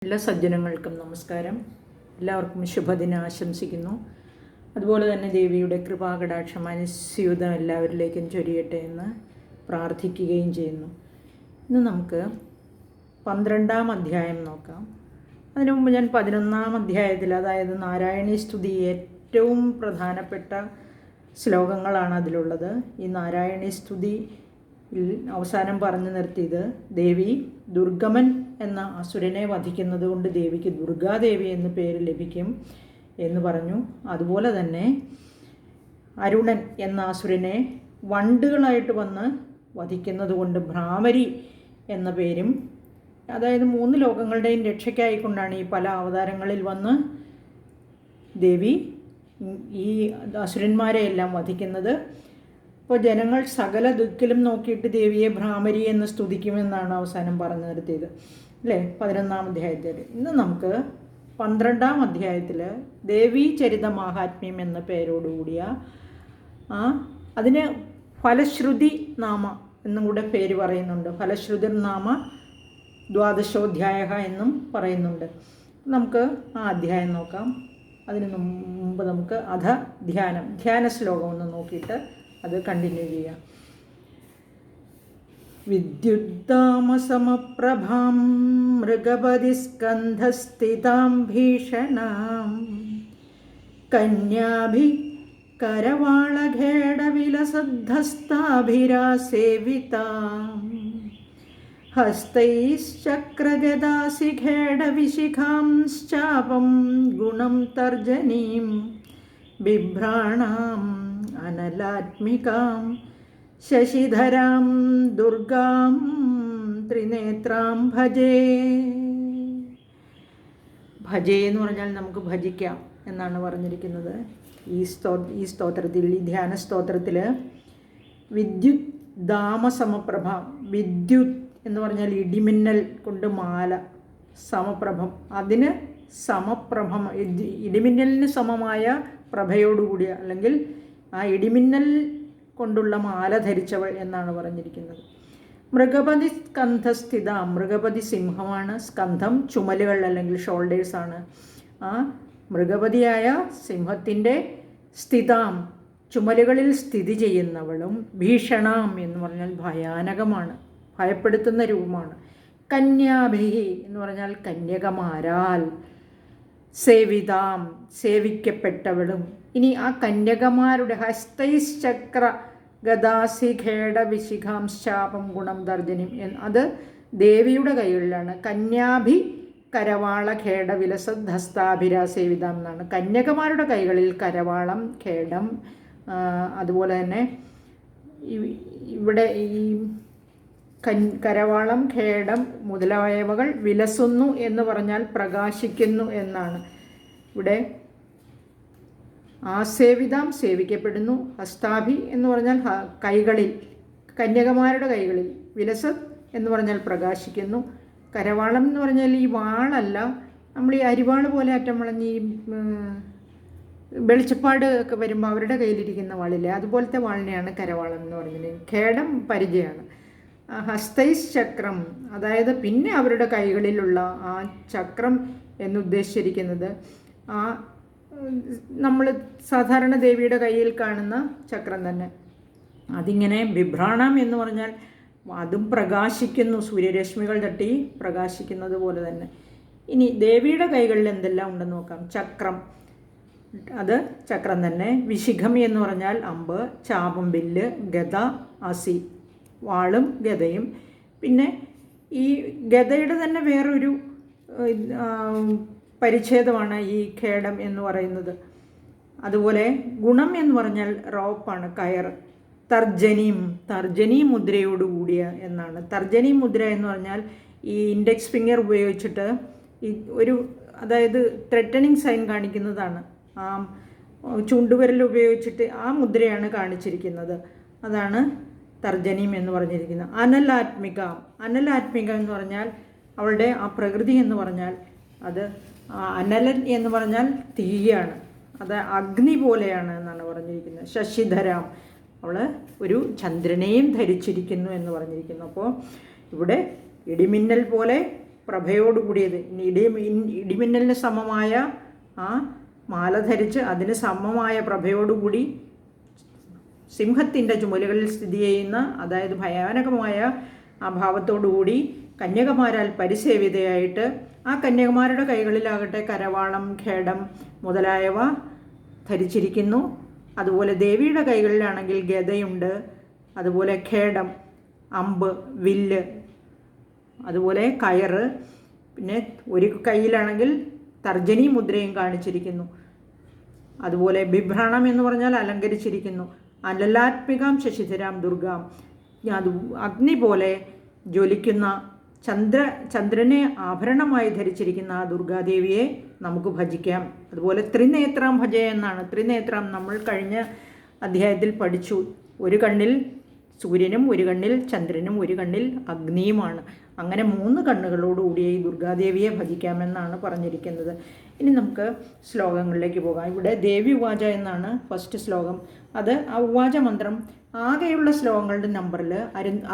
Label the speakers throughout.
Speaker 1: എല്ലാ സജ്ജനങ്ങൾക്കും നമസ്കാരം. എല്ലാവർക്കും ശുഭദിനം ആശംസിക്കുന്നു. അതുപോലെ തന്നെ ദേവിയുടെ കൃപാകടാക്ഷം അനുസ്യൂതം എല്ലാവരിലേക്കും ചൊരിയട്ടെ എന്ന് പ്രാർത്ഥിക്കുകയും ചെയ്യുന്നു. ഇന്ന് നമുക്ക് 12-ാം അധ്യായം നോക്കാം. അതിനു മുമ്പ് ഞാൻ 11-ാം അധ്യായത്തിൽ, അതായത് നാരായണീ സ്തുതി ഏറ്റവും പ്രധാനപ്പെട്ട ശ്ലോകങ്ങളാണ് അതിലുള്ളത്. ഈ നാരായണീ സ്തുതി അവസാനം പറഞ്ഞു നിർത്തിയത് ദേവി ദുർഗമൻ എന്ന അസുരനെ വധിക്കുന്നത് കൊണ്ട് ദേവിക്ക് ദുർഗാദേവി എന്ന് പേര് ലഭിക്കും എന്ന് പറഞ്ഞു. അതുപോലെ തന്നെ അരുണൻ എന്ന അസുരനെ വണ്ടുകളായിട്ട് വന്ന് വധിക്കുന്നത് കൊണ്ട് ഭ്രാമരി എന്ന പേരും, അതായത് 3 ലോകങ്ങളുടെയും രക്ഷയ്ക്കായിക്കൊണ്ടാണ് ഈ പല അവതാരങ്ങളിൽ വന്ന് ദേവി ഈ അസുരന്മാരെയെല്ലാം വധിക്കുന്നത്. അപ്പോൾ ജനങ്ങൾ സകല ദിക്കിലും നോക്കിയിട്ട് ദേവിയെ ഭ്രാമരി എന്ന് സ്തുതിക്കുമെന്നാണ് അവസാനം പറഞ്ഞു നിർത്തിയത്, അല്ലേ, 11-ാം അധ്യായത്തിൽ. ഇന്ന് നമുക്ക് 12-ാം അധ്യായത്തിൽ ദേവീ ചരിത മാഹാത്മ്യം എന്ന പേരോടുകൂടിയ അതിന് ഫലശ്രുതി നാമ എന്നും കൂടെ പേര് പറയുന്നുണ്ട്. ഫലശ്രുതി നാമ ദ്വാദശോധ്യായ എന്നും പറയുന്നുണ്ട്. നമുക്ക് ആ അധ്യായം നോക്കാം. അതിന് മുമ്പ് നമുക്ക് ധ്യാന ശ്ലോകം ഒന്ന് നോക്കിയിട്ട് അത് കണ്ടിന്യൂ ചെയ്യാം. വിദ്യുദ്ദാമസമപ്രഭാം മൃഗപതിസ്കന്ധസ്ഥിതാം ഭീഷണാം കന്യാഭി കരവാളഖേടവിലസദ്ധസ്താഭിരാസേവിതാം ഹസ്തൈശ്ചക്രഗദാസിഖേടവിശിഖാംശ്ചാപം ഗുണം തർജനീം ബിഭ്രാണാം അനലാത്മികാം ശശിധരാം ദുർഗാം ത്രിനേത്രാം ഭജേ. ഭജേ എന്ന് പറഞ്ഞാൽ നമുക്ക് ഭജിക്കാം എന്നാണ് പറഞ്ഞിരിക്കുന്നത്. ഈ സ്തോത്രത്തിൽ, ഈ ധ്യാന സ്തോത്രത്തിൽ വിദ്യുത് ദാമസമപ്രഭ, വിദ്യുത് എന്ന് പറഞ്ഞാൽ ഇടിമിന്നൽ കൊണ്ട് മാല, സമപ്രഭം അതിന് സമപ്രഭം, ഇടിമിന്നലിന് സമമായ പ്രഭയോടുകൂടിയ, അല്ലെങ്കിൽ ആ ഇടിമിന്നൽ കൊണ്ടുള്ള മാല ധരിച്ചവൾ എന്നാണ് പറഞ്ഞിരിക്കുന്നത്. മൃഗപതി സ്കന്ധസ്ഥിത, മൃഗപതി സിംഹമാണ്, സ്കന്ധം ചുമലുകൾ അല്ലെങ്കിൽ ഷോൾഡേഴ്സാണ്. ആ മൃഗപതിയായ സിംഹത്തിൻ്റെ സ്ഥിതാം, ചുമലുകളിൽ സ്ഥിതി ചെയ്യുന്നവളും, ഭീഷണാം എന്ന് പറഞ്ഞാൽ ഭയാനകമാണ്, ഭയപ്പെടുത്തുന്ന രൂപമാണ്. കന്യാഭിഹി എന്ന് പറഞ്ഞാൽ കന്യകമാരാൽ, സേവിതാം സേവിക്കപ്പെട്ടവളും. ഇനി ആ കന്യകമാരുടെ ഹസ്തൈശ്ചക്ര ഗദാസിഖേട വിശിഖാംശാപം ഗുണം തർജനിം, അത് ദേവിയുടെ കൈകളിലാണ്. കന്യാഭി കരവാള ഖേട വിലസദ് ഹസ്താഭിരാസേവിതം എന്നാണ്. കന്യകമാരുടെ കൈകളിൽ കരവാളം, ഖേടം, അതുപോലെ തന്നെ ഇവിടെ ഈ കരവാളം, ഖേടം മുതലായവകൾ വിലസുന്നു എന്ന് പറഞ്ഞാൽ പ്രകാശിക്കുന്നു എന്നാണ്. ഇവിടെ ആസേവിതാം സേവിക്കപ്പെടുന്നു, ഹസ്താഭി എന്ന് പറഞ്ഞാൽ കൈകളിൽ, കന്യകമാരുടെ കൈകളിൽ, വിലസത് എന്ന് പറഞ്ഞാൽ പ്രകാശിക്കുന്നു. കരവാളം എന്ന് പറഞ്ഞാൽ ഈ വാളല്ല, നമ്മൾ ഈ അരിവാൾ പോലെ അറ്റം വളഞ്ഞ് ഈ വെളിച്ചപ്പാട് ഒക്കെ വരുമ്പോൾ അവരുടെ കയ്യിലിരിക്കുന്ന വാളില്ലേ, അതുപോലത്തെ വാളിനെയാണ് കരവാളം എന്ന് പറഞ്ഞത്. ഖേടം പരിചയമാണ്. ഹസ്തൈസ് ചക്രം, അതായത് പിന്നെ അവരുടെ കൈകളിലുള്ള ആ ചക്രം എന്നുദ്ദേശിച്ചിരിക്കുന്നത് ആ നമ്മൾ സാധാരണ ദേവിയുടെ കയ്യിൽ കാണുന്ന ചക്രം തന്നെ. അതിങ്ങനെ ബിഭ്രാണം എന്ന് പറഞ്ഞാൽ അതും പ്രകാശിക്കുന്നു, സൂര്യരശ്മികൾ തട്ടി പ്രകാശിക്കുന്നത് പോലെ തന്നെ. ഇനി ദേവിയുടെ കൈകളിൽ എന്തെല്ലാം ഉണ്ടെന്ന് നോക്കാം. ചക്രം, അത് ചക്രം തന്നെ. വിശിഖം എന്ന് പറഞ്ഞാൽ അമ്പ്, ചാപം വില്ല്, ഗദ അസി വാളും ഗദയും. പിന്നെ ഈ ഗദയുടെ തന്നെ വേറൊരു പരിച്ഛേദമാണ് ഈ ഖേടം എന്ന് പറയുന്നത്. അതുപോലെ ഗുണം എന്ന് പറഞ്ഞാൽ റോപ്പാണ്, കയർ. തർജനി മുദ്രയോടുകൂടിയ എന്നാണ്. തർജനി മുദ്ര എന്ന് പറഞ്ഞാൽ ഈ ഇൻഡെക്സ് ഫിംഗർ ഉപയോഗിച്ചിട്ട് ഈ ഒരു, അതായത് ത്രെറ്റനിങ് സൈൻ കാണിക്കുന്നതാണ്. ആ ചൂണ്ടുവിരൽ ഉപയോഗിച്ചിട്ട് ആ മുദ്രയാണ് കാണിച്ചിരിക്കുന്നത്. അതാണ് തർജനീം എന്ന് പറഞ്ഞിരിക്കുന്നത്. അനലാത്മിക എന്ന് പറഞ്ഞാൽ അവളുടെ ആ പ്രകൃതി എന്ന് പറഞ്ഞാൽ അത് അനലൻ എന്ന് പറഞ്ഞാൽ തീയാണ്, അത് അഗ്നി പോലെയാണ് എന്നാണ് പറഞ്ഞിരിക്കുന്നത്. ശശിധരാം, അവൾ ഒരു ചന്ദ്രനെയും ധരിച്ചിരിക്കുന്നു എന്ന് പറഞ്ഞിരിക്കുന്നു. അപ്പോൾ ഇവിടെ ഇടിമിന്നൽ പോലെ പ്രഭയോടുകൂടിയത്. ഇടിമിന്നലിന് സമമായ ആ മാല ധരിച്ച് അതിന് സമമായ പ്രഭയോടുകൂടി സിംഹത്തിൻ്റെ ചുമലുകളിൽ സ്ഥിതി ചെയ്യുന്ന, അതായത് ഭയാനകമായ ആ ഭാവത്തോടുകൂടി കന്യകമാരാൽ പരിസേവിതയായിട്ട്, ആ കന്യകമാരുടെ കൈകളിലാകട്ടെ കരവാളം, ഖേടം മുതലായവ ധരിച്ചിരിക്കുന്നു. അതുപോലെ ദേവിയുടെ കൈകളിലാണെങ്കിൽ ഗദയുണ്ട്, അതുപോലെ ഖേടം, അമ്പ്, വില്ല്, അതുപോലെ കയറ്, പിന്നെ ഒരു കയ്യിലാണെങ്കിൽ തർജനി മുദ്രയും കാണിച്ചിരിക്കുന്നു. അതുപോലെ ബിഭ്രാണം എന്ന് പറഞ്ഞാൽ അലങ്കരിച്ചിരിക്കുന്നു. അലലാത്മികാം ശശിധരാം ദുർഗാം, അത് അഗ്നി പോലെ ജ്വലിക്കുന്ന ചന്ദ്രനെ ആഭരണമായി ധരിച്ചിരിക്കുന്ന ആ ദുർഗാദേവിയെ നമുക്ക് ഭജിക്കാം. അതുപോലെ ത്രിനേത്രാം ഭജയ എന്നാണ്. ത്രിനേത്രാം നമ്മൾ കഴിഞ്ഞ അധ്യായത്തിൽ പഠിച്ചു. ഒരു കണ്ണിൽ സൂര്യനും ഒരു കണ്ണിൽ ചന്ദ്രനും ഒരു കണ്ണിൽ അഗ്നിയുമാണ്. അങ്ങനെ 3 കണ്ണുകളോടുകൂടിയ ഈ ദുർഗാദേവിയെ ഭജിക്കാമെന്നാണ് പറഞ്ഞിരിക്കുന്നത്. ഇനി നമുക്ക് ശ്ലോകങ്ങളിലേക്ക് പോകാം. ഇവിടെ ദേവി ഉവാച എന്നാണ് ഫസ്റ്റ് ശ്ലോകം. അത് ആ ഉവാച മന്ത്രം ആകെയുള്ള ശ്ലോകങ്ങളുടെ നമ്പറിൽ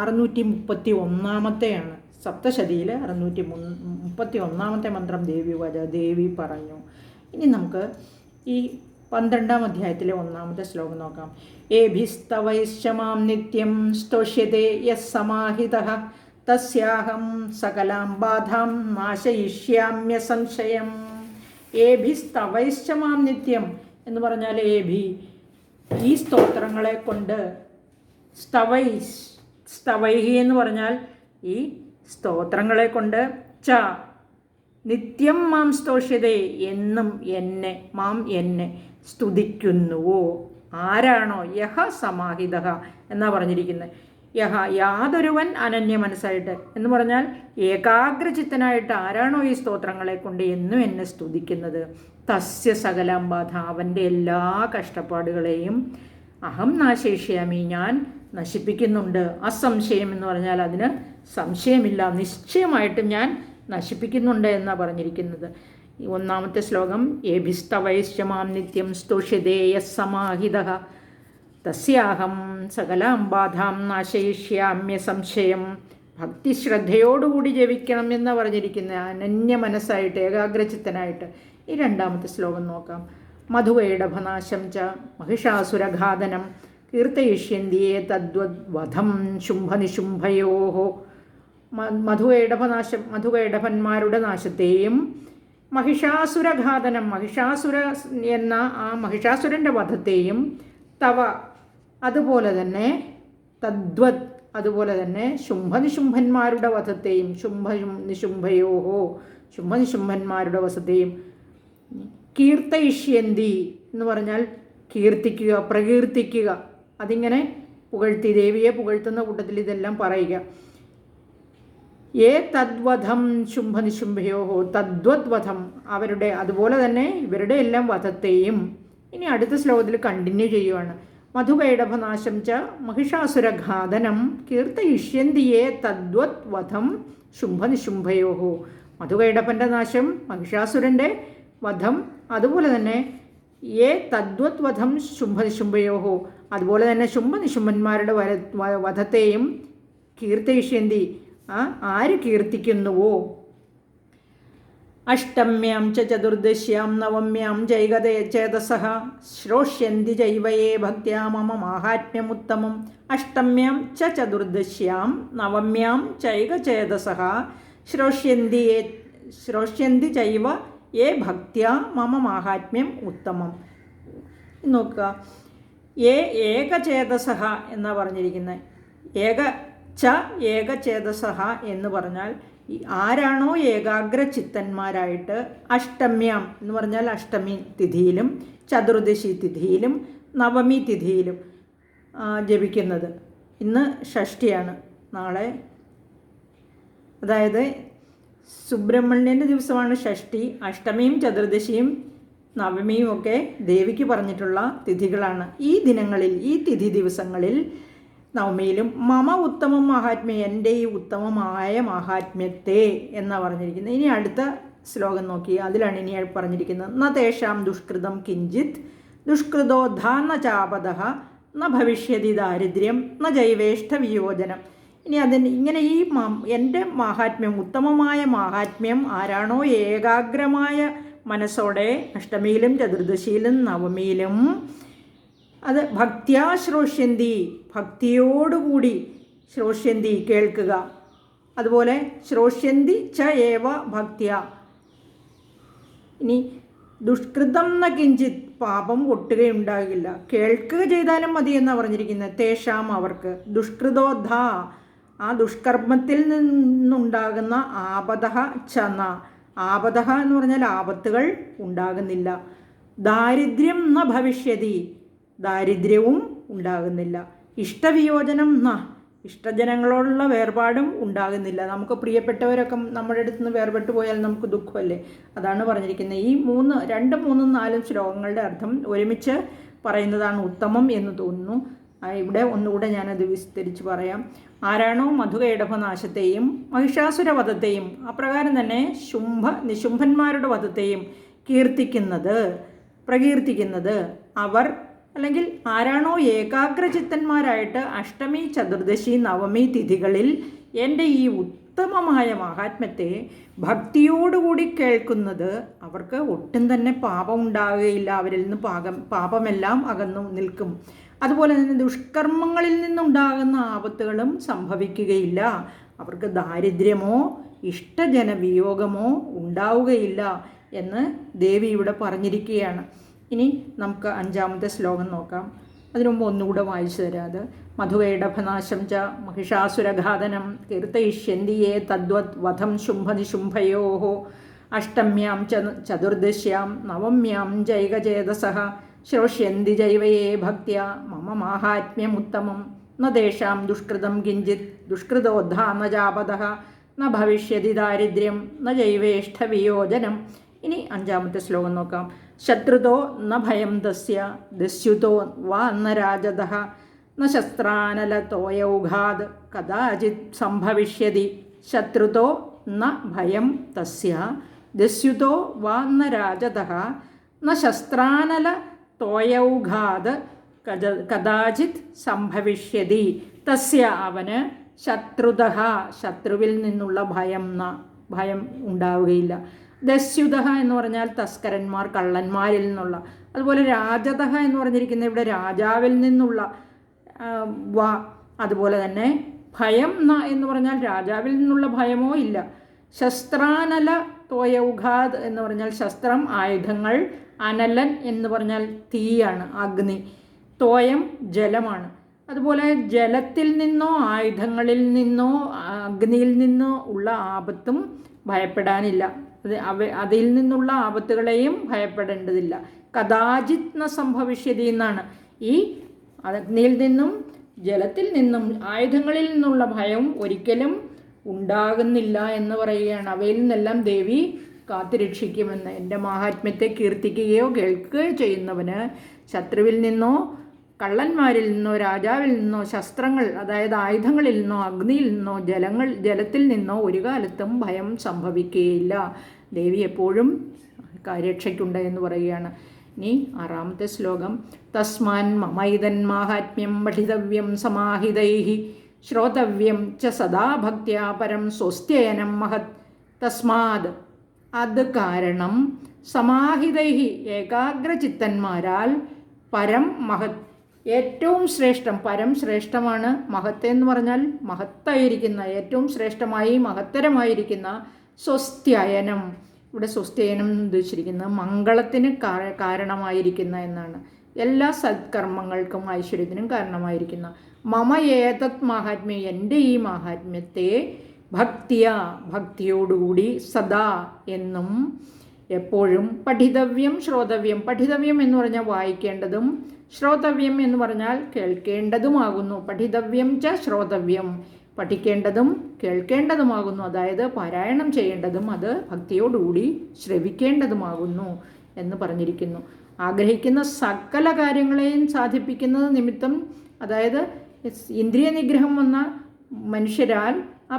Speaker 1: 631-ാമത്തെയാണ്. സപ്തശതിയിൽ 631-ാമത്തെ മന്ത്രം ദേവി ഉവാച, ദേവി പറഞ്ഞു. ഇനി നമുക്ക് ഈ 12-ാം അധ്യായത്തിലെ 1-ാമത്തെ ശ്ലോകം നോക്കാം. ഏഭിസ്തവൈശ്ചമാം നിത്യം സ്തോഷ്യത്തെ യസ് സമാഹിതഃ തസ്യാഹം സകലാം ബാധാം നാശയിഷ്യാമ്യ സംശയം. ഏഭിസ്തവൈശ്ചമാം നിത്യം എന്ന് പറഞ്ഞാൽ ഈ സ്തോത്രങ്ങളെ കൊണ്ട്, സ്തവൈഹി എന്ന് പറഞ്ഞാൽ ഈ സ്തോത്രങ്ങളെ കൊണ്ട്, നിത്യം മാം സ്തോഷ്യതേ എന്നും എന്നെ സ്തുതിക്കുന്നുവോ. ആരാണോ യഹ സമാഹിതഃ എന്നാ പറഞ്ഞിരിക്കുന്നത്. യഹ യാതൊരുവൻ അനന്യ മനസ്സായിട്ട് എന്ന് പറഞ്ഞാൽ ഏകാഗ്രചിത്തനായിട്ട് ആരാണോ ഈ സ്തോത്രങ്ങളെ കൊണ്ട് എന്നും എന്നെ സ്തുതിക്കുന്നത്, തസ്യ സകലം ബാധ, അവൻ്റെ എല്ലാ കഷ്ടപ്പാടുകളെയും അഹം നാശയിഷ്യാമി, ഞാൻ നശിപ്പിക്കുന്നുണ്ട്. അസംശയം എന്ന് പറഞ്ഞാൽ അതിന് സംശയമില്ല, നിശ്ചയമായിട്ടും ഞാൻ നശിപ്പിക്കുന്നുണ്ട് എന്നാണ് പറഞ്ഞിരിക്കുന്നത്. 1-ാമത്തെ ശ്ലോകം ഏഭിസ്തവൈശ്ചമാം നിത്യം സ്തുഷ്യതേ യസ് സമാഹിതഃ തസ്യാഹം സകലാം ബാധാം നാശയിഷ്യാമ്യ സംശയം. ഭക്തി ശ്രദ്ധയോടുകൂടി ജപിക്കണം എന്ന് പറഞ്ഞിരിക്കുന്നത്, അനന്യ മനസ്സായിട്ട് ഏകാഗ്രചിത്തനായിട്ട്. ഈ 2-ാമത്തെ ശ്ലോകം നോക്കാം. മധുവൈഡഭനാശം ച മഹിഷാസുരഘാതനം കീർത്തയിഷ്യന്തിയേ തദ്വദ്വധം ശുംഭനിശുംഭയോः. മധുവൈഡഭന്മാരുടെ നാശത്തെയും മഹിഷാസുരഘാതനം, മഹിഷാസുര എന്ന ആ മഹിഷാസുരൻ്റെ വധത്തെയും, തവ അതുപോലെ തന്നെ, തദ്വത് അതുപോലെ തന്നെ, ശുംഭനിശുംഭന്മാരുടെ വധത്തെയും, ശുംഭനിശുംഭയോഹോ ശുംഭനിശുംഭന്മാരുടെ വധത്തെയും, കീർത്തയിഷ്യന്തി എന്ന് പറഞ്ഞാൽ കീർത്തിക്കുക, പ്രകീർത്തിക്കുക. അതിങ്ങനെ പുകഴ്ത്തി, ദേവിയെ പുകഴ്ത്തുന്ന കൂട്ടത്തിൽ ഇതെല്ലാം പറയുക. തദ്വധം ശുംഭനിശുംഭയോഹോ, തദ്വദ്വധം അവരുടെ, അതുപോലെ തന്നെ ഇവരുടെ എല്ലാം വധത്തെയും. ഇനി അടുത്ത ശ്ലോകത്തിൽ കണ്ടിന്യൂ ചെയ്യുവാണ്. മധുകൈഡഭനാശം ച മഹിഷാസുരഘാതനം കീർത്തയിഷ്യന്തിയേ തദ്വദ്വധം ശുംഭനിശുംഭയോഹോ. മധുകൈഡഭൻ്റെ നാശം, മഹിഷാസുരൻ്റെ വധം, അതുപോലെ തന്നെ തദ്വദ്വധം ശുംഭനിശുംഭയോഹോ, അതുപോലെ തന്നെ ശുംഭനിശുംഭന്മാരുടെ വധത്തെയും കീർത്തയിഷ്യന്തി ആര് കീർത്തിക്കുന്നുവോ. അഷ്ടമ്യാം ച ചതുർദശ്യാം നവമ്യാം ജൈകചേതസഃ ശ്രോഷ്യന്തി ജൈവയേ ഭക്ത്യാ മമ മാഹാത്മ്യമുത്തമം. അഷ്ടമ്യാം ച ചതുർദശ്യാം നവമ്യാം ചൈകചേതസഃ ശ്രോഷ്യന്തി ചൈവ യേ ഭക്ത്യാ മമ മാഹാത്മ്യം ഉത്തമം. നോക്കുക, ഏകചേതസഃ എന്നാണ് പറഞ്ഞിരിക്കുന്നത്. ഏകചേതസഃ എന്ന് പറഞ്ഞാൽ ആരാണോ ഏകാഗ്രചിത്തന്മാരായിട്ട് അഷ്ടമ്യാം എന്ന് പറഞ്ഞാൽ അഷ്ടമി തിഥിയിലും ചതുർദശി തിഥിയിലും നവമി തിഥിയിലും ജപിക്കുന്നത്. ഇന്ന് ഷഷ്ഠിയാണ്, നാളെ അതായത് സുബ്രഹ്മണ്യൻ്റെ ദിവസമാണ് ഷഷ്ഠി. അഷ്ടമിയും ചതുർദശിയും നവമിയും ഒക്കെ ദേവിക്ക് പറഞ്ഞിട്ടുള്ള തിഥികളാണ്. ഈ ദിനങ്ങളിൽ, ഈ തിഥി ദിവസങ്ങളിൽ, നവമിയിലും മമ ഉത്തമം മഹാത്മ്യം, എൻ്റെ ഈ ഉത്തമമായ മഹാത്മ്യത്തെ എന്നാണ് പറഞ്ഞിരിക്കുന്നത്. ഇനി അടുത്ത ശ്ലോകം നോക്കി, അതിലാണ് ഇനി പറഞ്ഞിരിക്കുന്നത്. ന തേഷാം ദുഷ്കൃതം കിഞ്ചിത് ദുഷ്കൃതോദ്ധാന ചാപദഃ ന ഭവിഷ്യതി ദാരിദ്ര്യം ന ജൈവേഷ്ട വിയോജനം. ഇനി അതിന് ഇങ്ങനെ ഈ എൻ്റെ മാഹാത്മ്യം, ഉത്തമമായ മാഹാത്മ്യം ആരാണോ ഏകാഗ്രമായ മനസ്സോടെ അഷ്ടമിയിലും ചതുർദശിയിലും നവമിയിലും അത് ഭക്ത്യാ ശ്രോഷ്യന്തി, ഭക്തിയോടുകൂടി ശ്രോഷ്യന്തി കേൾക്കുക, അതുപോലെ ശ്രോഷ്യന്തി ച ഏവ ഭക്ത്യ. ഇനി ദുഷ്കൃതം ന കിഞ്ചിത്, പാപം ഒട്ടുകയുണ്ടാകില്ല. കേൾക്കുക ചെയ്താലും മതി എന്നാണ് പറഞ്ഞിരിക്കുന്നത്. തേഷാം അവർക്ക്, ദുഷ്കൃതോദ്ധ ആ ദുഷ്കർമ്മത്തിൽ നിന്നുണ്ടാകുന്ന ആപതഃ ചന, ആപതഃ എന്ന് പറഞ്ഞാൽ ആപത്തുകൾ ഉണ്ടാകുന്നില്ല. ദാരിദ്ര്യം ന ഭവിഷ്യതി, ദാരിദ്ര്യവും ഉണ്ടാകുന്നില്ല. ഇഷ്ടവിയോജനം ന, ഇഷ്ടജനങ്ങളോടുള്ള വേർപാടും ഉണ്ടാകുന്നില്ല. നമുക്ക് പ്രിയപ്പെട്ടവരൊക്കെ നമ്മുടെ അടുത്ത് നിന്ന് വേർപെട്ട് പോയാൽ നമുക്ക് ദുഃഖമല്ലേ. അതാണ് പറഞ്ഞിരിക്കുന്നത്. ഈ 2, 3, 4 ശ്ലോകങ്ങളുടെ അർത്ഥം ഒരുമിച്ച് പറയുന്നതാണ് ഉത്തമം എന്ന് തോന്നുന്നു. ഇവിടെ ഒന്നുകൂടെ ഞാനത് വിസ്തരിച്ച് പറയാം. ആരാണോ മധുകൈടഭനാശത്തെയും മഹിഷാസുരവധത്തെയും അപ്രകാരം തന്നെ നിശുംഭന്മാരുടെ വധത്തെയും പ്രകീർത്തിക്കുന്നത് അവർ, അല്ലെങ്കിൽ ആരാണോ ഏകാഗ്രചിത്തന്മാരായിട്ട് അഷ്ടമി ചതുർദശി നവമി തിഥികളിൽ എൻ്റെ ഈ ഉത്തമമായ മഹാത്മ്യത്തെ ഭക്തിയോടുകൂടി കേൾക്കുന്നത്, അവർക്ക് ഒട്ടും തന്നെ പാപം ഉണ്ടാകുകയില്ല. അവരിൽ നിന്ന് പാപമെല്ലാം അകന്നു നിൽക്കും. അതുപോലെ തന്നെ ദുഷ്കർമ്മങ്ങളിൽ നിന്നുണ്ടാകുന്ന ആപത്തുകളും സംഭവിക്കുകയില്ല. അവർക്ക് ദാരിദ്ര്യമോ ഇഷ്ടജനവിയോഗമോ ഉണ്ടാവുകയില്ല എന്ന് ദേവി ഇവിടെ പറഞ്ഞിരിക്കുകയാണ്. ഇനി നമുക്ക് 5ാമത്തെ ശ്ലോകം നോക്കാം. അതിനു മുമ്പ് ഒന്നുകൂടെ വായിച്ചു തരാം. അത് മധുകൈടഭനാശം ച മഹിഷാസുരഘാതനം കീർത്തയിഷ്യന്തിയേ തദ്വത് വധം ശുംഭനിശുംഭയോ അഷ്ടമ്യാം ചതുർദശ്യാം നവമ്യാം ജൈകചേതസഃ ശ്രോഷ്യന്തി ജൈവയേ ഭക്ത്യാ മമ മാഹാത്മ്യമുത്തമം ന തേഷാം ദുഷ്കൃതം കിഞ്ചിത് ദുഷ്കൃതോദ്ധാ ന ജാപതഃ ന ഭവിഷ്യതി ദാരിദ്ര്യം ന ജൈവേഷ്ടവിയോജനം. ഇനി 5ാമത്തെ ശ്ലോകം നോക്കാം. ശത്രുതോ ന ഭയം തസ്യ ദസ്യുതോ വാ ന രാജതഃ ന ശസ്ത്രാനലതോയൗഘാത് കദാചിത് സംഭവിഷ്യതി. ശത്രുതോ ന ഭയം തസ്യ ദസ്യുതോ വാ ന രാജതഃ ന ശസ്ത്രാനലതോയൗഘാത് കദാചിത് സംഭവിഷ്യതി. തസ്യ അവന് ശത്രുതഃ ശത്രുവിൽ നിന്നുള്ള ഭയം ഉണ്ടാവുകയില്ല. ദസ്യുതഃ എന്ന് പറഞ്ഞാൽ തസ്കരന്മാർ, കള്ളന്മാരിൽ നിന്നുള്ള. അതുപോലെ രാജതഃ എന്ന് പറഞ്ഞിരിക്കുന്നത് ഇവിടെ രാജാവിൽ നിന്നുള്ള അതുപോലെ തന്നെ ഭയം എന്ന് പറഞ്ഞാൽ രാജാവിൽ നിന്നുള്ള ഭയമോ ഇല്ല. ശസ്ത്രാനല തോയൗഘാത് എന്ന് പറഞ്ഞാൽ ശസ്ത്രം, ആയുധങ്ങൾ. അനലൻ എന്ന് പറഞ്ഞാൽ തീയാണ്, അഗ്നി. തോയം ജലമാണ്. അതുപോലെ ജലത്തിൽ നിന്നോ ആയുധങ്ങളിൽ നിന്നോ അഗ്നിയിൽ നിന്നോ ഉള്ള ആപത്തും ഭയപ്പെടാനില്ല. അതിൽ നിന്നുള്ള ആപത്തുകളെയും ഭയപ്പെടേണ്ടതില്ല. കദാചിത് ന സംഭവിഷ്യതി എന്നാണ്. ഈ അഗ്നിയിൽ നിന്നും ജലത്തിൽ നിന്നും ആയുധങ്ങളിൽ നിന്നുള്ള ഭയം ഒരിക്കലും ഉണ്ടാകുന്നില്ല എന്ന് പറയുകയാണ്. അവയിൽ നിന്നെല്ലാം ദേവി കാത്തുരക്ഷിക്കുമെന്ന്. എൻ്റെ മാഹാത്മ്യത്തെ കീർത്തിക്കുകയോ കേൾക്കുകയോ ചെയ്യുന്നവന് ശത്രുവിൽ നിന്നോ കള്ളന്മാരിൽ നിന്നോ രാജാവിൽ നിന്നോ ശസ്ത്രങ്ങൾ, അതായത് ആയുധങ്ങളിൽ നിന്നോ അഗ്നിയിൽ നിന്നോ ജലത്തിൽ നിന്നോ ഒരു കാലത്തും ഭയം സംഭവിക്കുകയില്ല. ദേവി എപ്പോഴും കാര്യരക്ഷയ്ക്കുണ്ട് എന്ന് പറയുകയാണ്. ഇനി 6ാമത്തെ ശ്ലോകം. തസ്മാൻ മമൈതൻ മാഹാത്മ്യം പഠിതവ്യം സമാഹിതൈഃ ശ്രോതവ്യം ച സദാ ഭക്ത്യാ പരം സ്വസ്ത്യയനം മഹത്. തസ്മാത് അത് കാരണം സമാഹിതൈഃ ഏകാഗ്രചിത്തന്മാരാൽ പരം മഹത് ഏറ്റവും ശ്രേഷ്ഠം, പരം ശ്രേഷ്ഠമാണ്. മഹത്ത് എന്ന് പറഞ്ഞാൽ മഹത്തായിരിക്കുന്ന, ഏറ്റവും ശ്രേഷ്ഠമായി മഹത്തരമായിരിക്കുന്ന സ്വസ്ത്യയനം. ഇവിടെ സ്വസ്ത്യയനം എന്ന് ഉദ്ദേശിച്ചിരിക്കുന്നത് മംഗളത്തിന് കാരണമായിരിക്കുന്ന എന്നാണ്. എല്ലാ സത്കർമ്മങ്ങൾക്കും ഐശ്വര്യത്തിനും കാരണമായിരിക്കുന്ന മമ ഏതത് മാഹാത്മ്യം, എൻ്റെ ഈ മാഹാത്മ്യത്തെ ഭക്തിയോടുകൂടി സദാ എന്നും എപ്പോഴും പഠിതവ്യം ശ്രോതവ്യം. പഠിതവ്യം എന്ന് പറഞ്ഞാൽ വായിക്കേണ്ടതും, ശ്രോതവ്യം എന്ന് പറഞ്ഞാൽ കേൾക്കേണ്ടതുമാകുന്നു. പഠിതവ്യം ച ശ്രോതവ്യം, പഠിക്കേണ്ടതും കേൾക്കേണ്ടതുമാകുന്നു. അതായത് പാരായണം ചെയ്യേണ്ടതും അത് ഭക്തിയോടുകൂടി ശ്രവിക്കേണ്ടതുമാകുന്നു എന്ന് പറഞ്ഞിരിക്കുന്നു. ആഗ്രഹിക്കുന്ന സകല കാര്യങ്ങളെയും സാധിപ്പിക്കുന്നത് നിമിത്തം, അതായത് ഇന്ദ്രിയ നിഗ്രഹം വന്ന മനുഷ്യരാൽ ആ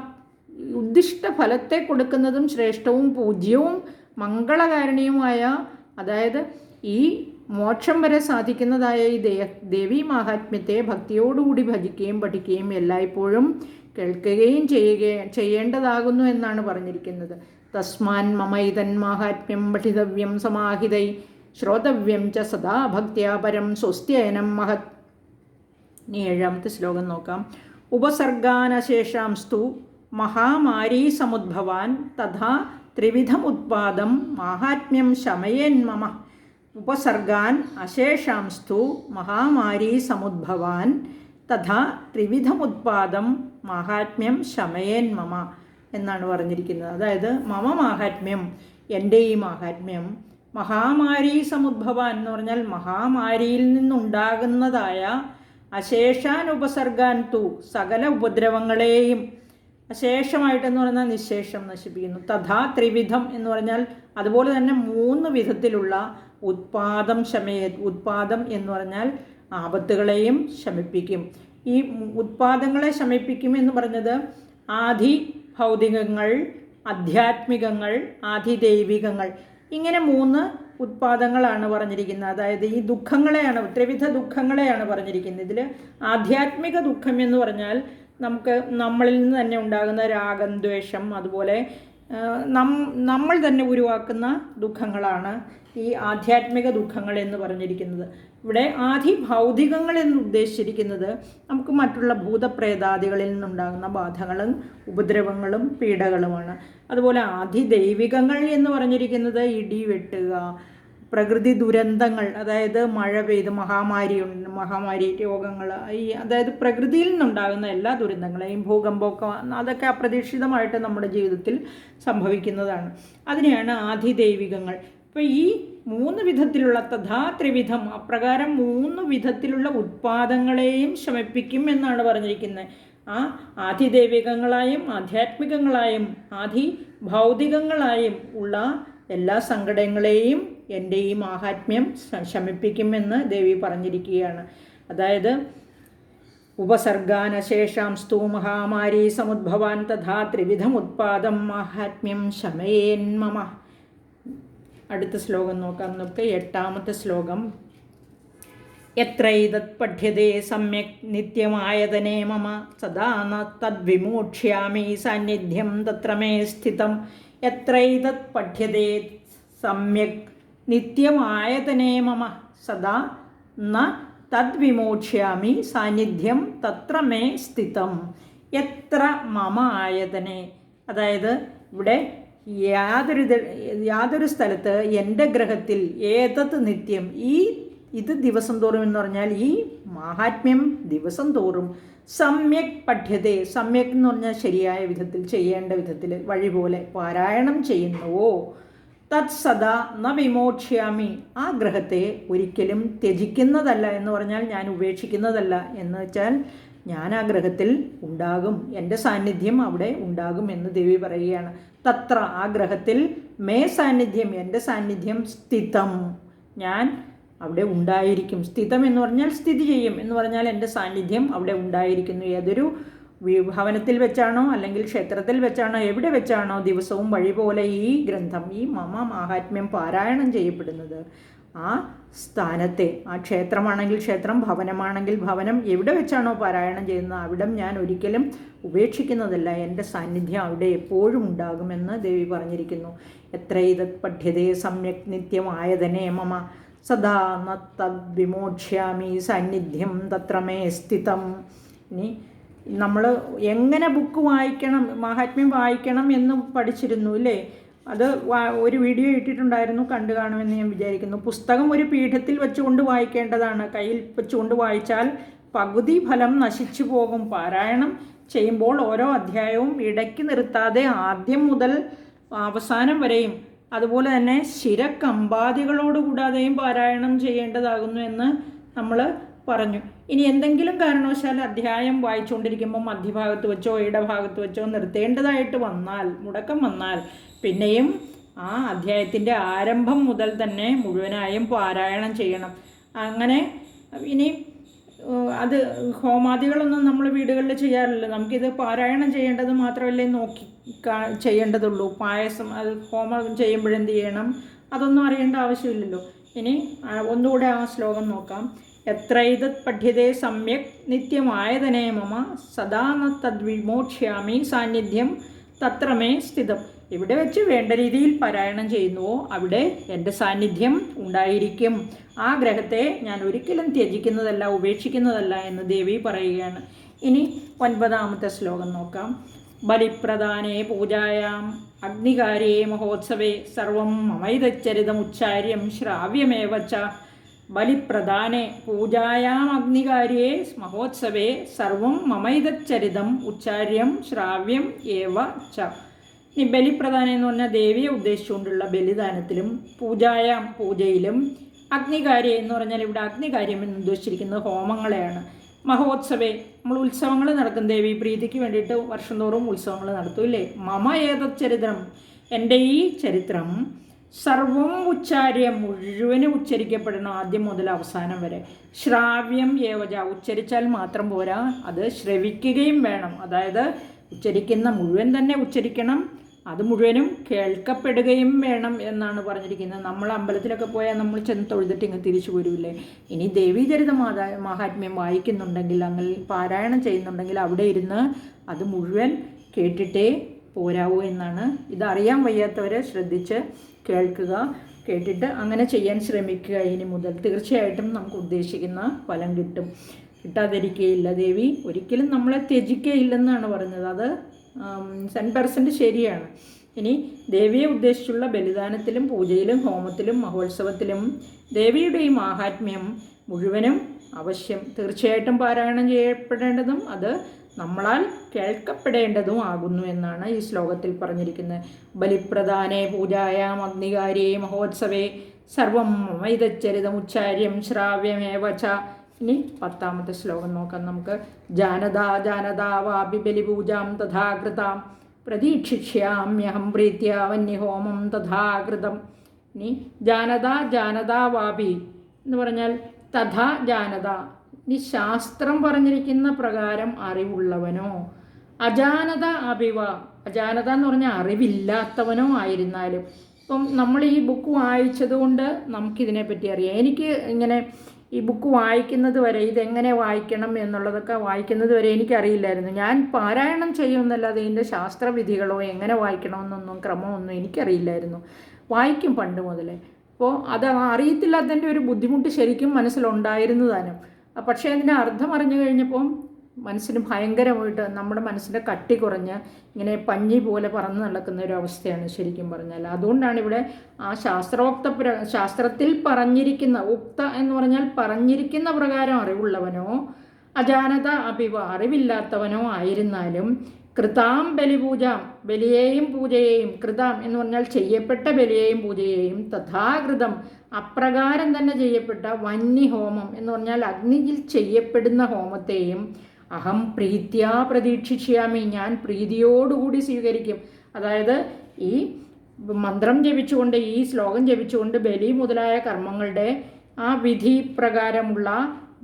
Speaker 1: ഉദ്ദിഷ്ട ഫലത്തെ കൊടുക്കുന്നതും ശ്രേഷ്ഠവും പൂജ്യവും മംഗളകാരണീയവുമായ, അതായത് ഈ മോക്ഷം വരെ സാധിക്കുന്നതായ ഈ ദേവീ മാഹാത്മ്യത്തെ ഭക്തിയോടുകൂടി ഭജിക്കുകയും പഠിക്കുകയും എല്ലായ്പ്പോഴും കേൾക്കുകയും ചെയ്യേണ്ടതാകുന്നു എന്നാണ് പറഞ്ഞിരിക്കുന്നത്. തസ്മാൻ മമ ഇതൻ മാഹാത്മ്യം പഠിതവ്യം സമാഹിതൈ ശ്രോതവ്യം ച സദാ ഭക്ത്യാ പരം സ്വസ്ത്യയനം മഹത്. ഇനി 7ാമത്തെ ശ്ലോകം നോക്കാം. ഉപസർഗാനശേഷാംസ്തു മഹാമാരീ സമുദ്ഭവാൻ തഥാ ത്രിവിധമുത്പാദം മാഹാത്മ്യം ശമയേൻ മമ. ഉപസർഗാൻ അശേഷാംസ്തു മഹാമാരീ സമുദ്ഭവാൻ തഥാ ത്രിവിധമുത്പാദം മാഹാത്മ്യം ശമയേൻ മമ എന്നാണ് പറഞ്ഞിരിക്കുന്നത്. അതായത് മമ മാഹാത്മ്യം, എൻ്റെ ഈ മാഹാത്മ്യം, മഹാമാരീ സമുദ്ഭവാൻ എന്ന് പറഞ്ഞാൽ മഹാമാരിയിൽ നിന്നുണ്ടാകുന്നതായ അശേഷാനുപസർഗാൻ തു സകല ഉപദ്രവങ്ങളെയും, അശേഷമായിട്ടെന്ന് പറഞ്ഞാൽ നിശേഷം നശിപ്പിക്കുന്നു. തഥാ ത്രിവിധം എന്ന് പറഞ്ഞാൽ അതുപോലെ തന്നെ 3 വിധത്തിലുള്ള ഉത്പാദം ഉത്പാദം എന്ന് പറഞ്ഞാൽ ആപത്തുകളെയും ശമിപ്പിക്കും. ഈ ഉത്പാദങ്ങളെ ശമിപ്പിക്കും എന്ന് പറഞ്ഞത് ആദി ഭൗതികങ്ങൾ, ആധ്യാത്മികങ്ങൾ, ആദിദൈവികങ്ങൾ, ഇങ്ങനെ 3 ഉത്പാദങ്ങളാണ് പറഞ്ഞിരിക്കുന്നത്. അതായത് ഈ ദുഃഖങ്ങളെയാണ്, ത്രിവിധ ദുഃഖങ്ങളെയാണ് പറഞ്ഞിരിക്കുന്നത്. ഇതിൽ ആധ്യാത്മിക ദുഃഖം എന്ന് പറഞ്ഞാൽ നമുക്ക് നമ്മളിൽ നിന്ന് തന്നെ ഉണ്ടാകുന്ന രാഗം, ദ്വേഷം, അതുപോലെ നമ്മൾ തന്നെ ഉരുവാക്കുന്ന ദുഃഖങ്ങളാണ് ഈ ആധ്യാത്മിക ദുഃഖങ്ങൾ എന്ന് പറഞ്ഞിരിക്കുന്നത്. ഇവിടെ ആദി ഭൗതികങ്ങൾ എന്ന് ഉദ്ദേശിച്ചിരിക്കുന്നത് നമുക്ക് മറ്റുള്ള ഭൂതപ്രേതാദികളിൽ നിന്നുണ്ടാകുന്ന ബാധകളും ഉപദ്രവങ്ങളും പീഡകളുമാണ്. അതുപോലെ ആദി ദൈവികങ്ങൾ എന്ന് പറഞ്ഞിരിക്കുന്നത് ഇടി വെട്ടുക, പ്രകൃതി ദുരന്തങ്ങൾ, അതായത് മഴ പെയ്ത് മഹാമാരി രോഗങ്ങൾ, അതായത് പ്രകൃതിയിൽ നിന്നുണ്ടാകുന്ന എല്ലാ ദുരന്തങ്ങളെയും, ഭൂകമ്പമൊക്കെ, അതൊക്കെ അപ്രതീക്ഷിതമായിട്ട് നമ്മുടെ ജീവിതത്തിൽ സംഭവിക്കുന്നതാണ്. അതിനെയാണ് ആദിദൈവികങ്ങൾ. അപ്പോൾ ഈ 3 വിധത്തിലുള്ള തഥാ ത്രിവിധം, അപ്രകാരം 3 വിധത്തിലുള്ള ഉത്പാദങ്ങളെയും ശമിപ്പിക്കും എന്നാണ് പറഞ്ഞിരിക്കുന്നത്. ആ ആദിദൈവികങ്ങളായും ആധ്യാത്മികങ്ങളായും ആദി ഭൗതികങ്ങളായും ഉള്ള എല്ലാ സങ്കടങ്ങളെയും എൻ്റെ ഈ മാഹാത്മ്യം ശമിപ്പിക്കുമെന്ന് ദേവി പറഞ്ഞിരിക്കുകയാണ്. അതായത് ഉപസർഗാനശേഷാംസ്തു മഹാമാരീ സമുദ്ഭവാൻ തഥാ ത്രിവിധമുത്പാദം മാഹാത്മ്യം ശമയേൻ മമ. അടുത്ത ശ്ലോകം നോക്കാം നമുക്ക്. 8ാമത്തെ ശ്ലോകം. യത്രൈതത് പഠ്യതേ സമ്യക് നിത്യമായതനേ മമ സദാ ന തദ്വിമോക്ഷ്യാമി സാന്നിധ്യം തത്ര മേ സ്ഥിതം. യത്രൈതത് പഠ്യതേ സമ്യക് നിത്യമായതനേ മമ സദാ ന തദ്വിമോക്ഷ്യാമി സാന്നിധ്യം തത്ര മേ സ്ഥിതം. എത്ര മമ ആയതനെ, അതായത് ഇവിടെ യാതൊരു സ്ഥലത്ത് എൻ്റെ ഗ്രഹത്തിൽ ഏതത് നിത്യം, ഇത് ദിവസം തോറും എന്ന് പറഞ്ഞാൽ ഈ മാഹാത്മ്യം ദിവസം തോറും സമ്യക് പഠ്യതേ, സമ്യക് എന്ന് പറഞ്ഞാൽ ശരിയായ വിധത്തിൽ, ചെയ്യേണ്ട വിധത്തിൽ, വഴി പോലെ പാരായണം ചെയ്യുന്നുവോ, തത് സദാ ന വിമോക്ഷ്യാമി, ആ ഗ്രഹത്തെ ഒരിക്കലും ത്യജിക്കുന്നതല്ല എന്ന് പറഞ്ഞാൽ ഞാൻ ഉപേക്ഷിക്കുന്നതല്ല എന്ന് വെച്ചാൽ ഞാൻ ആ ഗ്രഹത്തിൽ ഉണ്ടാകും, എൻ്റെ സാന്നിധ്യം അവിടെ ഉണ്ടാകും എന്ന് ദേവി പറയുകയാണ്. തത്ര, ആ ഗ്രഹത്തിൽ, മേ സാന്നിധ്യം, എൻ്റെ സാന്നിധ്യം, സ്ഥിതം, ഞാൻ അവിടെ ഉണ്ടായിരിക്കും. സ്ഥിതം എന്ന് പറഞ്ഞാൽ സ്ഥിതി ചെയ്യും എന്ന് പറഞ്ഞാൽ എൻ്റെ സാന്നിധ്യം അവിടെ ഉണ്ടായിരിക്കുന്നു. ഏതൊരു ഭവനത്തിൽ വെച്ചാണോ അല്ലെങ്കിൽ ക്ഷേത്രത്തിൽ വെച്ചാണോ എവിടെ വെച്ചാണോ ദിവസവും വഴി പോലെ ഈ ഗ്രന്ഥം, ഈ മമ മാഹാത്മ്യം പാരായണം ചെയ്യപ്പെടുന്നത്, ആ സ്ഥാനത്തെ, ആ ക്ഷേത്രമാണെങ്കിൽ ക്ഷേത്രം, ഭവനമാണെങ്കിൽ ഭവനം, എവിടെ വെച്ചാണോ പാരായണം ചെയ്യുന്നത് അവിടം ഞാൻ ഒരിക്കലും ഉപേക്ഷിക്കുന്നതല്ല, എൻ്റെ സാന്നിധ്യം അവിടെ എപ്പോഴും ഉണ്ടാകുമെന്ന് ദേവി പറഞ്ഞിരിക്കുന്നു. എത്രൈതത് പഠ്യതേ സമ്യക് നിത്യമായതനേ മമ സദാ ന തദ്വിമോക്ഷ്യാമി സാന്നിധ്യം തത്ര മേ സ്ഥിതം. ഇനി നമ്മൾ എങ്ങനെ ബുക്ക് വായിക്കണം, മാഹാത്മ്യം വായിക്കണം എന്ന് പഠിച്ചിരുന്നു അല്ലേ? അത് ഒരു വീഡിയോ ഇട്ടിട്ടുണ്ടായിരുന്നു, കണ്ടു കാണുമെന്ന് ഞാൻ വിചാരിക്കുന്നു. പുസ്തകം ഒരു പീഠത്തിൽ വെച്ചുകൊണ്ട് വായിക്കേണ്ടതാണ്. കയ്യിൽ വെച്ചുകൊണ്ട് വായിച്ചാൽ പകുതി ഫലം നശിച്ചു പോകും. പാരായണം ചെയ്യുമ്പോൾ ഓരോ അധ്യായവും ഇടയ്ക്ക് നിർത്താതെ ആദ്യം മുതൽ അവസാനം വരെയും, അതുപോലെ തന്നെ ശിരക്കമ്പാദികളോട് കൂടാതെയും പാരായണം ചെയ്യേണ്ടതാകുന്നു എന്ന് നമ്മൾ പറഞ്ഞു. ഇനി എന്തെങ്കിലും കാരണവശാൽ അധ്യായം വായിച്ചുകൊണ്ടിരിക്കുമ്പോൾ മധ്യഭാഗത്ത് വെച്ചോ ഇടഭാഗത്ത് വെച്ചോ നിർത്തേണ്ടതായിട്ട് വന്നാൽ, മുടക്കം വന്നാൽ, പിന്നെയും ആ അധ്യായത്തിൻ്റെ ആരംഭം മുതൽ തന്നെ മുഴുവനായും പാരായണം ചെയ്യണം. അങ്ങനെ ഇനി അത് ഹോമാദികളൊന്നും നമ്മൾ വീടുകളിൽ ചെയ്യാറില്ല. നമുക്കിത് പാരായണം ചെയ്യേണ്ടത് മാത്രമല്ലേ നോക്കി ചെയ്യേണ്ടതുള്ളൂ. പായസം അത് ഹോമം ചെയ്യുമ്പോഴെന്ത് ചെയ്യണം അതൊന്നും അറിയേണ്ട ആവശ്യമില്ലല്ലോ. ഇനി ഒന്നുകൂടെ ആ ശ്ലോകം നോക്കാം. എത്രൈതത് പഠ്യതേ സമ്യക് നിത്യമായതനേ മമ സദാ ന തദ്വിമോക്ഷ്യാമി സാന്നിധ്യം തത്രമേ സ്ഥിതം. എവിടെ വെച്ച് വേണ്ട രീതിയിൽ പാരായണം ചെയ്യുന്നുവോ അവിടെ എൻ്റെ സാന്നിധ്യം ഉണ്ടായിരിക്കും. ആ ഗ്രഹത്തെ ഞാൻ ഒരിക്കലും ത്യജിക്കുന്നതല്ല, ഉപേക്ഷിക്കുന്നതല്ല എന്ന് ദേവി പറയുകയാണ്. ഇനി 9ാമത്തെ ശ്ലോകം നോക്കാം. ബലിപ്രദാനേ പൂജായാം അഗ്നികാര്യേ മഹോത്സവേ സർവം മമൈതച്ചരിതമുച്ചാര്യം ശ്രാവ്യമേവ ച. ബലിപ്രദാനേ പൂജായാം അഗ്നികാര്യേ മഹോത്സവേ സർവം മമൈതച്ചരിതം ഉച്ചാര്യം ശ്രാവ്യം ഏവ ച. ഈ ബലിപ്രദാനം എന്ന് പറഞ്ഞാൽ ദേവിയെ ഉദ്ദേശിച്ചുകൊണ്ടുള്ള ബലിദാനത്തിലും പൂജായാം പൂജയിലും അഗ്നികാര്യം എന്ന് പറഞ്ഞാൽ ഇവിടെ അഗ്നികാര്യം എന്ന് ഉദ്ദേശിച്ചിരിക്കുന്നത് ഹോമങ്ങളെയാണ്. മഹോത്സവേ നമ്മൾ ഉത്സവങ്ങൾ നടക്കും, ദേവി പ്രീതിക്ക് വേണ്ടിയിട്ട് വർഷം തോറും ഉത്സവങ്ങൾ നടത്തും ഇല്ലേ. മമ ഏതത് ചരിത്രം, എൻ്റെ ഈ ചരിത്രം സർവം ഉച്ചാര്യം മുഴുവനും ഉച്ചരിക്കപ്പെടണം, ആദ്യം മുതൽ അവസാനം വരെ. ശ്രാവ്യം ഏവജ, ഉച്ചരിച്ചാൽ മാത്രം പോരാ, അത് ശ്രവിക്കുകയും വേണം. അതായത് ഉച്ചരിക്കുന്ന മുഴുവൻ തന്നെ ഉച്ചരിക്കണം, അത് മുഴുവനും കേൾക്കപ്പെടുകയും വേണം എന്നാണ് പറഞ്ഞിരിക്കുന്നത്. നമ്മൾ അമ്പലത്തിലൊക്കെ പോയാൽ നമ്മൾ ചെന്ന് തൊഴുതിട്ട് ഇങ്ങ് തിരിച്ചു പോരുമില്ലേ. ഇനി ദേവീചരിത മഹാത്മ്യം വായിക്കുന്നുണ്ടെങ്കിൽ, അങ്ങനെ പാരായണം ചെയ്യുന്നുണ്ടെങ്കിൽ അവിടെ ഇരുന്ന് അത് മുഴുവൻ കേട്ടിട്ടേ പോരാവൂ എന്നാണ്. ഇതറിയാൻ വയ്യാത്തവർ ശ്രദ്ധിച്ച് കേൾക്കുക, കേട്ടിട്ട് അങ്ങനെ ചെയ്യാൻ ശ്രമിക്കുക. ഇനി മുതൽ തീർച്ചയായിട്ടും നമുക്ക് ഉദ്ദേശിക്കുന്ന ഫലം കിട്ടും, കിട്ടാതിരിക്കുകയില്ല. ദേവി ഒരിക്കലും നമ്മളെ ത്യജിക്കുകയില്ലെന്നാണ് പറഞ്ഞത്. അത് 100% ശരിയാണ്. ഇനി ദേവിയെ ഉദ്ദേശിച്ചുള്ള ബലിദാനത്തിലും പൂജയിലും ഹോമത്തിലും മഹോത്സവത്തിലും ദേവിയുടെ ഈ മാഹാത്മ്യം മുഴുവനും അവശ്യം തീർച്ചയായിട്ടും പാരായണം ചെയ്യപ്പെടേണ്ടതും അത് നമ്മളാൽ കേൾക്കപ്പെടേണ്ടതും ആകുന്നു എന്നാണ് ഈ ശ്ലോകത്തിൽ പറഞ്ഞിരിക്കുന്നത്. ബലിപ്രദാനേ പൂജായാം അഗ്നികാര്യേ മഹോത്സവേ സർവം മമൈതച്ചരിതമുച്ചാര്യം ശ്രാവ്യമേവ ച. ഇനി 10ാമത്തെ ശ്ലോകം നോക്കാം നമുക്ക്. ജാനദാ വാപി ബലിപൂജാം തഥാകൃതാം പ്രതീക്ഷിഷ്യാമ്യഹം പ്രീത്യ വന്യഹോമം തഥാകൃതം. ഇനി ജാനദാ വാപി എന്ന് പറഞ്ഞാൽ തഥാ ജാനദ, ഇനി ശാസ്ത്രം പറഞ്ഞിരിക്കുന്ന പ്രകാരം അറിവുള്ളവനോ, അജാനത അഭിവ, അജാനത എന്ന് പറഞ്ഞാൽ അറിവില്ലാത്തവനോ ആയിരുന്നാലും. ഇപ്പം നമ്മൾ ഈ ബുക്ക് വായിച്ചതുകൊണ്ട് നമുക്കിതിനെപ്പറ്റി അറിയാം. എനിക്ക് ഇങ്ങനെ ഈ ബുക്ക് വായിക്കുന്നത് വരെ ഇതെങ്ങനെ വായിക്കണം എന്നുള്ളതൊക്കെ വായിക്കുന്നത് വരെ എനിക്കറിയില്ലായിരുന്നു. ഞാൻ പാരായണം ചെയ്യുമെന്നല്ലാതെ ഇതിൻ്റെ ശാസ്ത്രവിധികളോ എങ്ങനെ വായിക്കണമെന്നൊന്നും ക്രമമൊന്നും എനിക്കറിയില്ലായിരുന്നു. വായിക്കും പണ്ട് മുതലേ. അപ്പോൾ അത് അറിയത്തില്ലാത്തതിൻ്റെ ഒരു ബുദ്ധിമുട്ട് ശരിക്കും മനസ്സിലുണ്ടായിരുന്നു താനും. പക്ഷേ അതിൻ്റെ അർത്ഥം അറിഞ്ഞു കഴിഞ്ഞപ്പം മനസ്സിന് ഭയങ്കരമായിട്ട് നമ്മുടെ മനസ്സിൻ്റെ കട്ടി കുറഞ്ഞ് ഇങ്ങനെ പഞ്ഞി പോലെ പറന്ന് നടക്കുന്ന ഒരു അവസ്ഥയാണ് ശരിക്കും പറഞ്ഞാൽ. അതുകൊണ്ടാണ് ഇവിടെ ആ ശാസ്ത്രത്തിൽ പറഞ്ഞിരിക്കുന്ന, ഉക്ത എന്ന് പറഞ്ഞാൽ പറഞ്ഞിരിക്കുന്ന പ്രകാരം അറിവുള്ളവനോ അജാനത അഭിവ അറിവില്ലാത്തവനോ ആയിരുന്നാലും കൃതാം ബലിപൂജാം ബലിയെയും പൂജയെയും, കൃതാം എന്ന് പറഞ്ഞാൽ ചെയ്യപ്പെട്ട ബലിയെയും പൂജയെയും, തഥാകൃതം അപ്രകാരം തന്നെ ചെയ്യപ്പെട്ട വന്യഹോമം എന്ന് പറഞ്ഞാൽ അഗ്നിയിൽ ചെയ്യപ്പെടുന്ന ഹോമത്തെയും അഹം പ്രീത്യാ പ്രതീക്ഷിഷ്യാമി ഞാൻ പ്രീതിയോടുകൂടി സ്വീകരിക്കും. അതായത് ഈ മന്ത്രം ജപിച്ചുകൊണ്ട്, ഈ ശ്ലോകം ജപിച്ചുകൊണ്ട് ബലി മുതലായ കർമ്മങ്ങളുടെ ആ വിധി പ്രകാരമുള്ള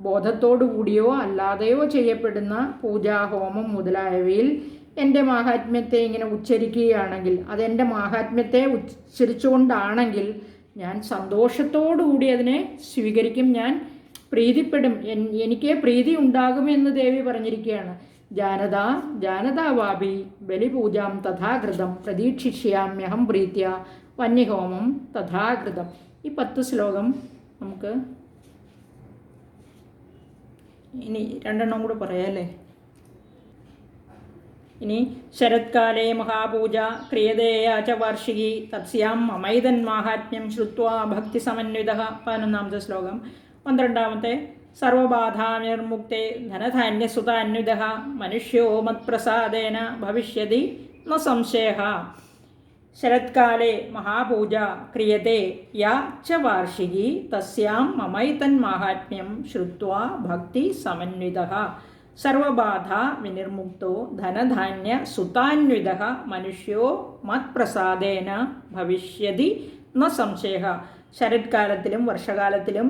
Speaker 1: ബോധത്തോടു കൂടിയോ അല്ലാതെയോ ചെയ്യപ്പെടുന്ന പൂജാഹോമം മുതലായവയിൽ എൻ്റെ മാഹാത്മ്യത്തെ ഇങ്ങനെ ഉച്ചരിക്കുകയാണെങ്കിൽ, അതെൻ്റെ മാഹാത്മ്യത്തെ ഉച്ചരിച്ചുകൊണ്ടാണെങ്കിൽ ഞാൻ സന്തോഷത്തോടുകൂടി അതിനെ സ്വീകരിക്കും, ഞാൻ പ്രീതിപ്പെടും, എനിക്ക് പ്രീതി ഉണ്ടാകുമെന്ന് ദേവി പറഞ്ഞിരിക്കുകയാണ്. ജാനദാ വാപി ബലിപൂജാം തഥാകൃതം പ്രതീക്ഷിഷ്യാമ്യഹം പ്രീത്യ വന്യഹോമം തഥാകൃതം. ഈ 10 ശ്ലോകം നമുക്ക് ഇനി 2 കൂടെ പറയാമല്ലേ. ഇനി ശരത്കാലേ മഹാപൂജ ക്രിയതേയ ച വാർഷികി തസ്യാം മമൈതൻ മാഹാത്മ്യം ശ്രുത്വാ ഭക്തി സമന്വിതഃ. 11ാമത്തെ ശ്ലോകം. 12ാമത്തെ സർവബാധാനിർമുക്തേ ധനധാന്യസുതാന്വിതഃ മനുഷ്യോ മത്പ്രസാദേന ഭവിഷ്യതി ന സംശയഃ. ശരത്കാലേ മഹാപൂജ ക്രിയത്തെ യാ ച വാർഷികി തസ്യാം മമൈതൻ മാഹാത്മ്യം ശ്രുത്വാ ഭക്തി സമന്വിതഃ സർവബാധ വിനിർമുക്തോ ധനധാന്യ സുതാന്വിതഃ മനുഷ്യോ മത്പ്രസാദേന ഭവിഷ്യതി ന സംശയഃ. ശരത്കാലത്തിലും വർഷകാലത്തിലും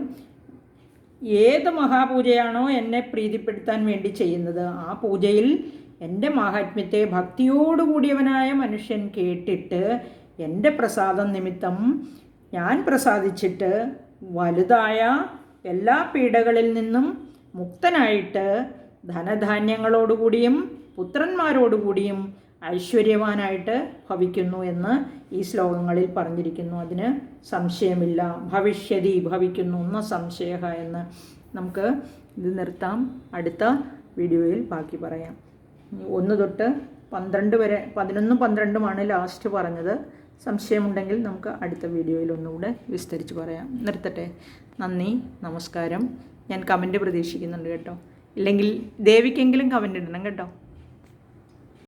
Speaker 1: ഏത് മഹാപൂജയാണോ എന്നെ പ്രീതിപ്പെടുത്താൻ വേണ്ടി ചെയ്യുന്നത്, ആ പൂജയിൽ എൻ്റെ മാഹാത്മ്യത്തെ ഭക്തിയോടുകൂടിയവനായ മനുഷ്യൻ കേട്ടിട്ട് എൻ്റെ പ്രസാദം നിമിത്തം ഞാൻ പ്രസാദിച്ചിട്ട് വലുതായ എല്ലാ പീഡകളിൽ നിന്നും മുക്തനായിട്ട് ധനധാന്യങ്ങളോടുകൂടിയും പുത്രന്മാരോടുകൂടിയും ഐശ്വര്യവാനായിട്ട് ഭവിക്കുന്നു എന്ന് ഈ ശ്ലോകങ്ങളിൽ പറഞ്ഞിരിക്കുന്നു. അതിന് സംശയമില്ല. ഭവിഷ്യതി ഭവിക്കുന്നു എന്ന സംശയ എന്ന്. നമുക്ക് ഇത് നിർത്താം. അടുത്ത വീഡിയോയിൽ ബാക്കി പറയാം. 1 തൊട്ട് 12 വരെ, 11ഉം 12ഉമാണ് ലാസ്റ്റ് പറഞ്ഞത്. സംശയമുണ്ടെങ്കിൽ നമുക്ക് അടുത്ത വീഡിയോയിൽ ഒന്നുകൂടെ വിസ്തരിച്ച് പറയാം. നിർത്തട്ടെ. നന്ദി, നമസ്കാരം. ഞാൻ കമൻറ്റ് പ്രതീക്ഷിക്കുന്നുണ്ട് കേട്ടോ. ഇല്ലെങ്കിൽ ദേവിക്കെങ്കിലും കമൻറ്റ് ഇടണം കേട്ടോ.